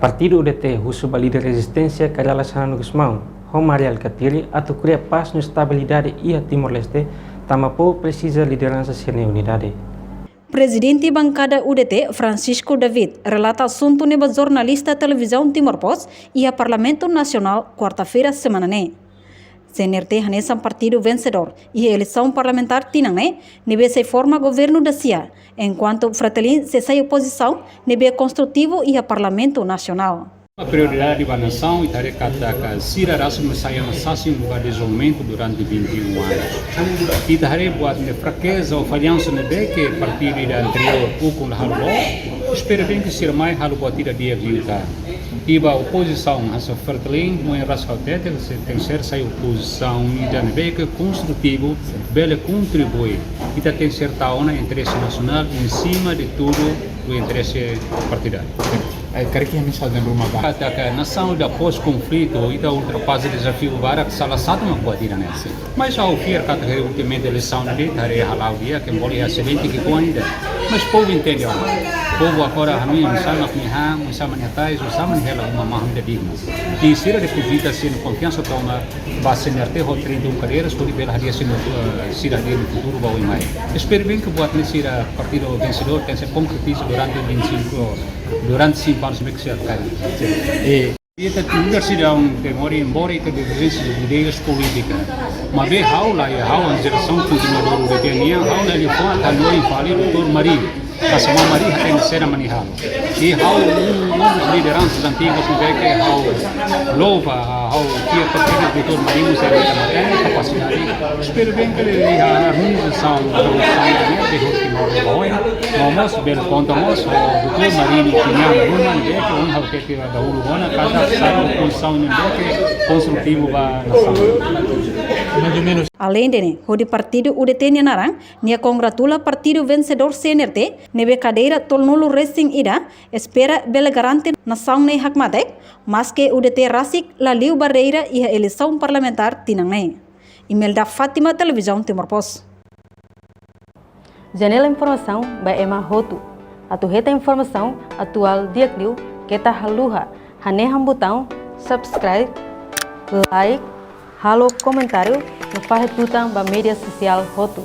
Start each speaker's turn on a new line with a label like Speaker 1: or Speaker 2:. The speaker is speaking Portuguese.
Speaker 1: Partido UDT husu líder resistência que relaciona no Gusmão, Romarial Katiri, atau criar paz e estabilidade e Timor-Leste, tamapo precisa liderança sem unidade.
Speaker 2: Presidente bancada UDT, Francisco David, relata assunto neba jornalista televisão Timor Post e a Parlamento Nacional quarta-feira semana ne. CNRT hanesan partido vencedor e a eleição parlamentar tinang nebe se forma governo da CIA, enquanto Fratelin se sai oposição nebe construtivo e a Parlamento Nacional.
Speaker 3: A prioridade da nação e tarefa que Sira Rasul saia um lugar de isolamento durante 21 anos. E tarefa buat de fraqueza ou falhança nebe que partido anterior o com halbo, espera bem que Sira mais halbo tira dia vinta. E a oposição a Fratelin não é racional tem que ser sai oposição e já nebe que construtivo bele contribui e tem que ser taona interesse nacional em cima de tudo o interesse partidário.
Speaker 4: Quero que a mensagem de uma
Speaker 3: barra. A nação da pós-conflito e da ultrapassa o desafio para que sala sata não pode ir nessa. Mas ao vir que a ultimamente eleição de tarefa halal dia que embora é excelente que com ainda. Mas o povo entende o povo agora a mim misalnya pinham misalnya nyatais misalnya hela uma maham digna. E se ele deposita sem confiança toma base nerte ho 31 carreiras por bela dia sino sira de futuro vai mais. Espero bem que buat nesse partido vencedor tem se concretiza durante 5 anos que se acabe. E a sira temor embora que divergência de ideias políticas. Mas bem a geração continuadora de Kenya, ele foi a noite falei Dr. Maria. A semana Maria tem que ser manejado. E as lideranças antigas que louva a que a Dr. Maria tem capacidade. Espero bem que a harmonização da de último vamos ver quanto nós o Dr. Maria tinha uma que da Uruguana cada sábado posição que construtivo para nação.
Speaker 2: Além de o partido UDT Nianarang, nia congratula partido vencedor CNRT, nebe cadeira tolnulo Racing Ida, espera bela garante nação ne hakmatek, mas que UDT Rasik la liu barreira e a eleição parlamentar tinang Email da Fátima Televisão Timor Post.
Speaker 5: Janela informação by Emma Hotu. Atuheta informação atual dia kliu kita haluha haneham botão subscribe, like, halo comentário no Farretutang ba media social Hotu.